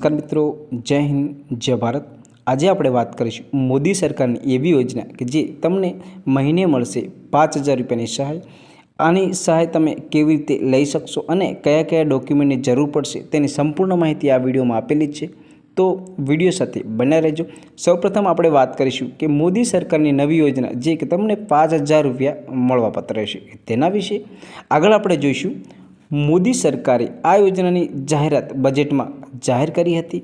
નમસ્કાર મિત્રો, જય હિન્દ, જય ભારત। આજે આપણે વાત કરીશું મોદી સરકારની એવી યોજના કે જે તમને મહિને મળશે 5,000 રૂપિયાની સહાય। આની સહાય તમે કેવી રીતે લઈ શકશો અને કયા કયા ડોક્યુમેન્ટની જરૂર પડશે તેની સંપૂર્ણ માહિતી આ વિડીયોમાં આપેલી છે, તો વિડીયો સાથે બન્યા રહેજો। સૌપ્રથમ આપણે વાત કરીશું કે મોદી સરકારની નવી યોજના જે કે તમને 5,000 રૂપિયા મળવાપાત્ર રહેશે તેના વિશે આગળ આપણે જોઈશું। મોદી સરકારે આ યોજનાની જાહેરાત બજેટમાં જાહેર કરી હતી।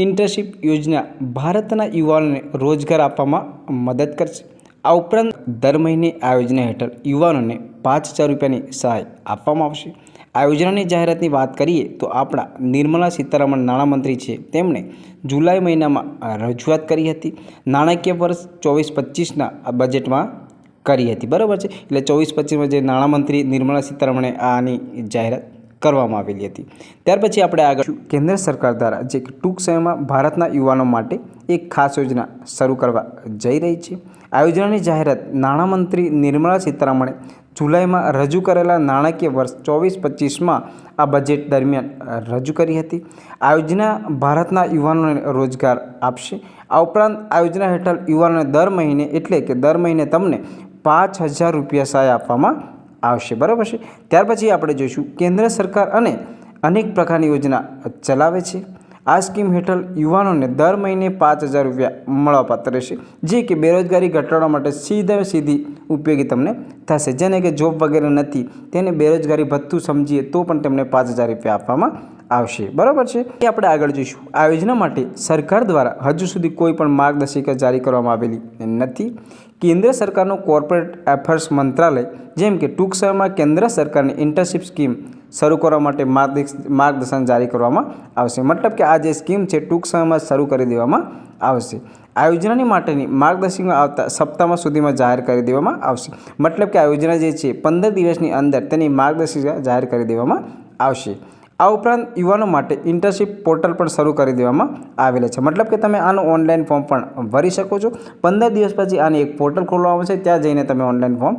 ઇન્ટર્નશીપ યોજના ભારતના યુવાનોને રોજગાર આપવામાં મદદ કરશે। આ ઉપરાંત દર મહિને આ યોજના હેઠળ યુવાનોને 5,000 રૂપિયાની સહાય આપવામાં આવશે। આ યોજનાની જાહેરાતની વાત કરીએ તો આપણા નિર્મલા સીતારમણ નાણામંત્રી છે, તેમણે જુલાઈ મહિનામાં રજૂઆત કરી હતી। નાણાકીય વર્ષ 24-25ના આ બજેટમાં કરી હતી, બરાબર છે। એટલે 24-25માં જે નાણામંત્રી નિર્મલા સીતારમણે આની જાહેરાત કરવામાં આવેલી હતી। ત્યાર પછી આપણે આગળ કેન્દ્ર સરકાર દ્વારા જે ટૂંક સમયમાં ભારતના યુવાનો માટે એક ખાસ યોજના શરૂ કરવા જઈ રહી છે। આ યોજનાની જાહેરાત નાણામંત્રી નિર્મલા સીતારમણે જુલાઈમાં રજૂ કરેલા નાણાકીય વર્ષ 24-25માં આ બજેટ દરમિયાન રજૂ કરી હતી। આ યોજના ભારતના યુવાનોને રોજગાર આપશે। આ ઉપરાંત આ યોજના હેઠળ યુવાનોને દર મહિને એટલે કે દર મહિને તમને 5,000 રૂપિયા સહાય આપવામાં આવશે, બરાબર છે। ત્યાર પછી આપણે જોઈશું કેન્દ્ર સરકાર અનેક પ્રકારની યોજના ચલાવે છે। આ સ્કીમ હેઠળ યુવાનોને દર મહિને 5,000 રૂપિયા મળવાપાત્ર રહેશે, જે કે બેરોજગારી ઘટાડવા માટે સીધી ઉપયોગી તમને થશે। જેને કે જોબ વગેરે નથી તેને બેરોજગારી ભથ્થું સમજીએ તો પણ તેમને 5,000 રૂપિયા આપવામાં આવશે, બરાબર છે। એ આપણે આગળ જોઈશું। આ યોજના માટે સરકાર દ્વારા હજુ સુધી કોઈ પણ માર્ગદર્શિકા જારી કરવામાં આવેલી નથી। કેન્દ્ર સરકારનું કોર્પોરેટ એફેર્સ મંત્રાલય જેમ કે ટૂંક સમયમાં કેન્દ્ર સરકારની ઇન્ટર્નશીપ સ્કીમ શરૂ કરવા માટે માર્ગદર્શન જારી કરવામાં આવશે। મતલબ કે આ જે સ્કીમ છે ટૂંક સમયમાં શરૂ કરી દેવામાં આવશે। આ યોજનાની માટેની માર્ગદર્શિકા આવતા સપ્તાહ સુધીમાં જાહેર કરી દેવામાં આવશે। મતલબ કે આ યોજના જે છે 15 દિવસની અંદર તેની માર્ગદર્શિકા જાહેર કરી દેવામાં આવશે। આ ઉપરાંત યુવાનો માટે ઇન્ટર્નશીપ પોર્ટલ પણ શરૂ કરી દેવામાં આવેલા છે। મતલબ કે તમે આનું ઓનલાઈન ફોર્મ પણ ભરી શકો છો। 15 દિવસ પછી આની એક પોર્ટલ ખોલવામાં આવશે, ત્યાં જઈને તમે ઓનલાઈન ફોર્મ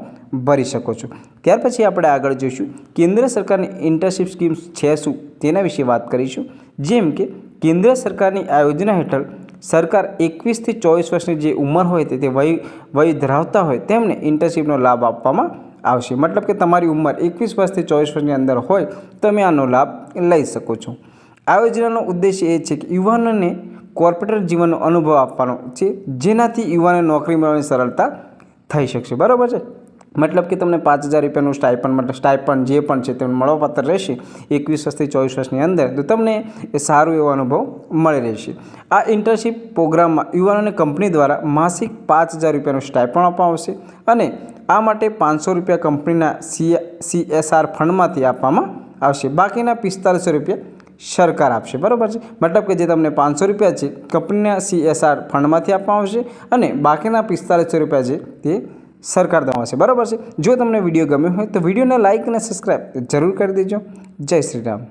ભરી શકો છો। ત્યાર પછી આપણે આગળ જોઈશું કેન્દ્ર સરકારની ઇન્ટર્નશીપ સ્કીમ છે શું તેના વિશે વાત કરીશું। જેમ કે કેન્દ્ર સરકારની આ યોજના હેઠળ સરકાર 21 થી 24 વર્ષની જે ઉંમર હોય તે વય ધરાવતા હોય તેમને ઇન્ટર્નશીપનો લાભ આપવામાં આવશે। મતલબ કે તમારી ઉંમર 21 વર્ષથી 24 વર્ષની અંદર હોય તમે આનો લાભ લઈ શકો છો। આ યોજનાનો ઉદ્દેશ્ય એ છે કે યુવાનોને કોર્પોરેટ જીવનનો અનુભવ આપવાનો છે, જેનાથી યુવાનોને નોકરી મેળવવાની સરળતા થઈ શકશે, બરાબર છે। મતલબ કે તમને 5,000 રૂપિયાનું સ્ટાઇપન્ડ જે પણ છે તેનું મળવાપાત્ર રહેશે 21 વર્ષથી 24 વર્ષની અંદર, તો તમને એ સારો એવો અનુભવ મળી રહેશે। આ ઇન્ટર્નશીપ પ્રોગ્રામમાં યુવાનોને કંપની દ્વારા માસિક 5,000 રૂપિયાનું સ્ટાઇપન્ડ આપવામાં આવશે અને આ માટે 500 રૂપિયા કંપનીના CSR ફંડમાંથી આપવામાં આવશે। બાકીના 4500 રૂપિયા સરકાર આપશે, બરાબર છે। મતલબ કે જે તમને 500 રૂપિયા છે કંપનીના CSR ફંડમાંથી આપવામાં આવશે અને બાકીના 4500 રૂપિયા છે તે સરકાર દ્વારા આવશે, બરાબર છે। જો તમને વિડીયો ગમ્યો હોય તો વિડીયોને લાઇક અને સબસ્ક્રાઈબ જરૂર કરી દેજો। જય શ્રી રામ।